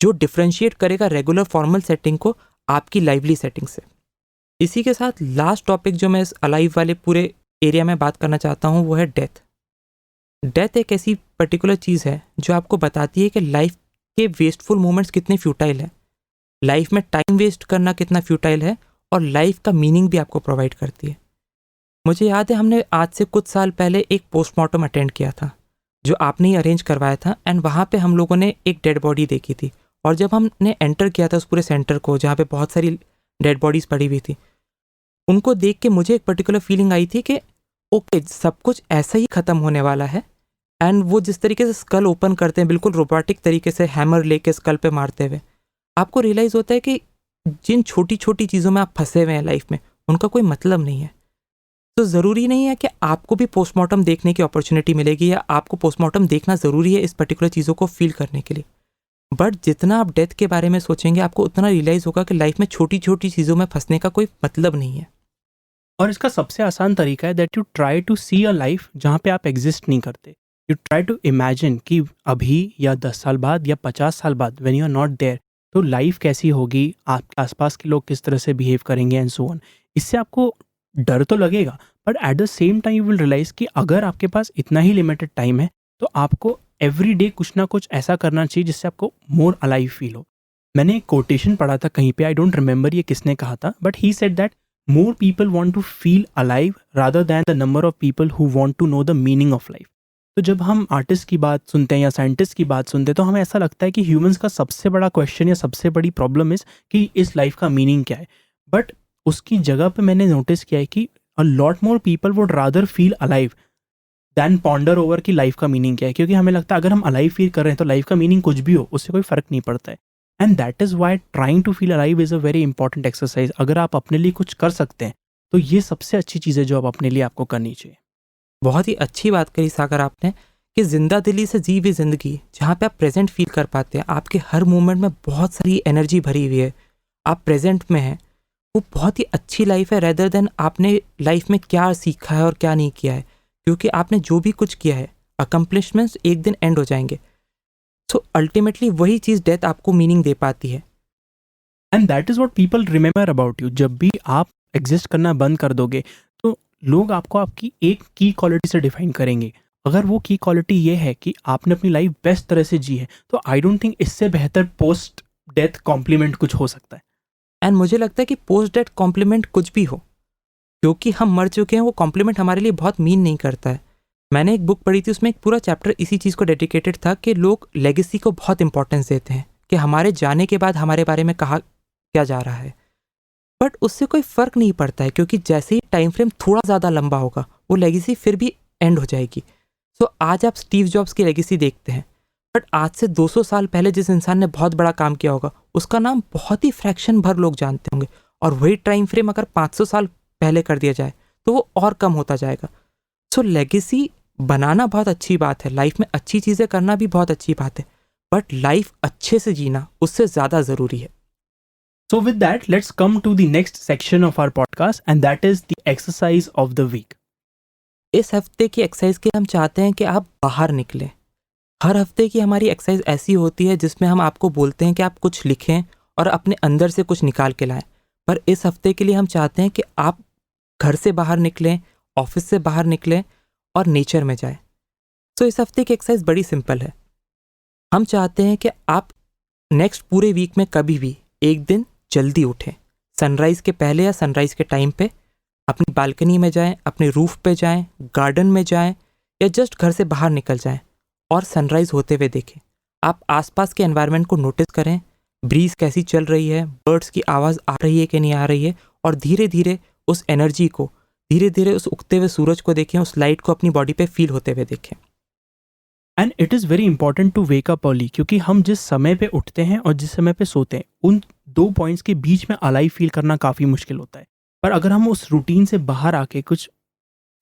जो डिफ्रेंशिएट करेगा रेगुलर फॉर्मल सेटिंग को आपकी लाइवली सेटिंग से। इसी के साथ लास्ट टॉपिक जो मैं इस अलाइव वाले पूरे एरिया में बात करना चाहता हूँ वो है डेथ। डेथ एक ऐसी पर्टिकुलर चीज़ है जो आपको बताती है कि लाइफ के वेस्टफुल मोमेंट्स कितने फ्यूटाइल है, लाइफ में टाइम वेस्ट करना कितना फ्यूटाइल है, और लाइफ का मीनिंग भी आपको प्रोवाइड करती है। मुझे याद है हमने आज से कुछ साल पहले एक पोस्टमार्टम अटेंड किया था जो आपने ही अरेंज करवाया था, एंड वहाँ पे हम लोगों ने एक डेड बॉडी देखी थी। और जब हमने एंटर किया था उस पूरे सेंटर को जहाँ पे बहुत सारी डेड बॉडीज़ पड़ी हुई थी, उनको देख के मुझे एक पर्टिकुलर फीलिंग आई थी कि ओके सब कुछ ऐसा ही ख़त्म होने वाला है। एंड वो जिस तरीके से स्कल ओपन करते हैं बिल्कुल रोबोटिक तरीके से हैमर लेके स्कल पे मारते हुए, आपको रियलाइज़ होता है कि जिन छोटी छोटी चीज़ों में आप फंसे हुए हैं लाइफ में उनका कोई मतलब नहीं है। तो ज़रूरी नहीं है कि आपको भी पोस्टमार्टम देखने की अपॉर्चुनिटी मिलेगी या आपको पोस्टमार्टम देखना ज़रूरी है इस पर्टिकुलर चीज़ों को फील करने के लिए। बट जितना आप डेथ के बारे में सोचेंगे आपको उतना रियलाइज़ होगा कि लाइफ में छोटी छोटी चीज़ों में फंसने का कोई मतलब नहीं है। और इसका सबसे आसान तरीका है that you try to see a life जहाँ पे आप एग्जिस्ट नहीं करते। यू ट्राई टू इमेजिन कि अभी या 10 साल बाद या 50 साल बाद when you are not there तो लाइफ कैसी होगी, आपके आसपास के लोग किस तरह से बिहेव करेंगे एंड सो ऑन। इससे आपको डर तो लगेगा, but at the same time you will realize कि अगर आपके पास इतना ही लिमिटेड टाइम है तो आपको एवरी डे कुछ ना कुछ ऐसा करना चाहिए जिससे आपको मोर अलाइव फील हो। मैंने एक कोटेशन पढ़ा था कहीं पे, आई डोंट रिमेंबर ये किसने कहा था, but he said that more people want to feel alive rather than the number of people who want to know the meaning of life. तो जब हम आर्टिस्ट की बात सुनते हैं या साइंटिस्ट की बात सुनते हैं तो हमें ऐसा लगता है कि ह्यूमंस का सबसे बड़ा क्वेश्चन या सबसे बड़ी प्रॉब्लम इज कि इस लाइफ का मीनिंग क्या है। बट उसकी जगह पे मैंने नोटिस किया है कि a lot more people would rather feel alive than ponder over कि लाइफ का मीनिंग क्या है, क्योंकि हमें लगता है अगर हम अलाइव फील कर रहे हैं तो लाइफ का मीनिंग कुछ भी हो उससे कोई फ़र्क नहीं पड़ता है। And that is why trying to feel alive is a very important exercise. अगर आप अपने लिए कुछ कर सकते हैं तो ये सबसे अच्छी चीज़ है जो आप अपने लिए आपको करनी चाहिए। बहुत ही अच्छी बात करी सागर आपने कि जिंदा दिली से जी हुई ज़िंदगी जहाँ पे आप प्रेजेंट फील कर पाते हैं, आपके हर मोमेंट में बहुत सारी एनर्जी भरी हुई है, आप प्रेजेंट में हैं, वो बहुत ही अच्छी लाइफ है रेदर देन आपने लाइफ में क्या सीखा है और क्या नहीं किया है। क्योंकि आपने जो भी कुछ किया है अकम्पलिशमेंट्स एक दिन एंड हो जाएंगे। सो अल्टीमेटली वही चीज़ डेथ आपको मीनिंग दे पाती है। And that is what people remember about you. जब भी आप एग्जिस्ट करना बंद कर दोगे तो लोग आपको आपकी एक की क्वालिटी से डिफाइन करेंगे। अगर वो की क्वालिटी ये है कि आपने अपनी लाइफ बेस्ट तरह से जी है तो आई डोंट थिंक इससे बेहतर पोस्ट डेथ कॉम्प्लीमेंट कुछ हो सकता है। एंड मुझे लगता है कि पोस्ट डेथ कॉम्प्लीमेंट कुछ भी हो, क्योंकि हम मर चुके हैं, वो कॉम्प्लीमेंट हमारे लिए बहुत मीन नहीं करता है। मैंने एक बुक पढ़ी थी, उसमें एक पूरा चैप्टर इसी चीज़ को डेडिकेटेड था कि लोग लेगेसी को बहुत इंपॉर्टेंस देते हैं कि हमारे जाने के बाद हमारे बारे में कहा किया जा रहा है, बट उससे कोई फ़र्क नहीं पड़ता है, क्योंकि जैसे ही टाइम फ्रेम थोड़ा ज़्यादा लंबा होगा वो लेगेसी फिर भी एंड हो जाएगी। सो आज आप स्टीव जॉब्स की लेगेसी देखते हैं, बट आज से 200 साल पहले जिस इंसान ने बहुत बड़ा काम किया होगा उसका नाम बहुत ही फ्रैक्शन भर लोग जानते होंगे, और वही टाइम फ्रेम अगर 500 साल पहले कर दिया जाए तो वो और कम होता जाएगा। सो लेगेसी बनाना बहुत अच्छी बात है, लाइफ में अच्छी चीज़ें करना भी बहुत अच्छी बात है, बट लाइफ अच्छे से जीना उससे ज़्यादा ज़रूरी है। So with that, let's come to the next section of our podcast, and that is the exercise of the week. इस हफ्ते की एक्सरसाइज के हम चाहते हैं कि आप बाहर निकलें। हर हफ्ते की हमारी एक्सरसाइज ऐसी होती है जिसमें हम आपको बोलते हैं कि आप कुछ लिखें और अपने अंदर से कुछ निकाल के लाएं, पर इस हफ्ते के लिए हम चाहते हैं कि आप घर से बाहर निकलें, ऑफिस से बाहर निकलें और नेचर में जाएं। तो इस हफ्ते की एक्सरसाइज बड़ी सिंपल है। हम चाहते हैं कि आप नेक्स्ट पूरे वीक में कभी भी एक दिन जल्दी उठें, सनराइज़ के पहले या सनराइज़ के टाइम पे अपनी बालकनी में जाएं, अपने रूफ पे जाएं, गार्डन में जाएं, या जस्ट घर से बाहर निकल जाएं और सनराइज़ होते हुए देखें। आप आसपास के एनवायरनमेंट को नोटिस करें, ब्रीज कैसी चल रही है, बर्ड्स की आवाज़ आ रही है कि नहीं आ रही है, और धीरे धीरे उस एनर्जी को, धीरे धीरे उस उगते हुए सूरज को देखें, उस लाइट को अपनी बॉडी पे फील होते हुए देखें। And it is very important to wake up early, क्योंकि हम जिस समय पे उठते हैं और जिस समय पे सोते हैं उन 2 पॉइंट्स के बीच में अलाइव फील करना काफ़ी मुश्किल होता है। पर अगर हम उस रूटीन से बाहर आके कुछ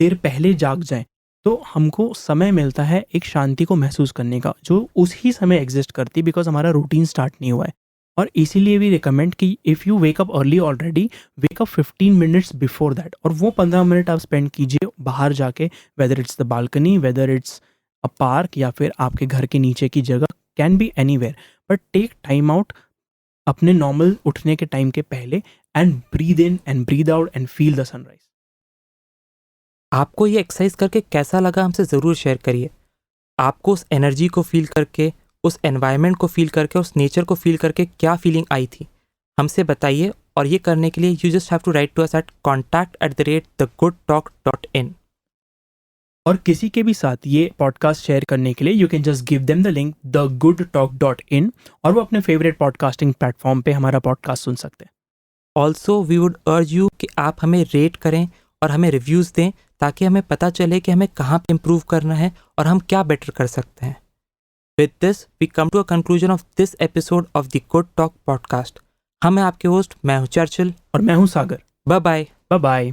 देर पहले जाग जाएं तो हमको समय मिलता है एक शांति को महसूस करने का, जो उसी समय एग्जिस्ट करती है, बिकॉज हमारा रूटीन स्टार्ट नहीं हुआ है। और इसीलिए भी रिकमेंड कि if you wake up early already, wake up 15 minutes before that, और वो 15 मिनट आप स्पेंड कीजिए बाहर जाके, whether it's the balcony, whether it's a park, या फिर आपके घर के नीचे की जगह, can be anywhere, but take time out अपने नॉर्मल उठने के टाइम के पहले and breathe in and breathe out and feel the sunrise. आपको ये एक्सरसाइज करके कैसा लगा हमसे ज़रूर शेयर करिए। आपको उस एनर्जी को फील करके, उस एनवायरनमेंट को फील करके, उस नेचर को फील करके क्या फीलिंग आई थी, हमसे बताइए। और ये करने के लिए you just have to write to us at contact@thegoodtalk.in। और किसी के भी साथ ये पॉडकास्ट शेयर करने के लिए you can just give them the link thegoodtalk.in, और वो अपने फेवरेट पॉडकास्टिंग प्लेटफॉर्म पे हमारा पॉडकास्ट सुन सकते हैं। Also we would urge you कि आप हमें रेट करें और हमें रिव्यूज़ दें, ताकि हमें पता चले कि हमें कहाँ पे इम्प्रूव करना है और हम क्या बेटर कर सकते हैं। With this we come to a conclusion of this episode of the good talk podcast. हम हैं आपके होस्ट, मैं हूँ चर्चिल और मैं हूँ Sagar. Bye bye. Bye bye.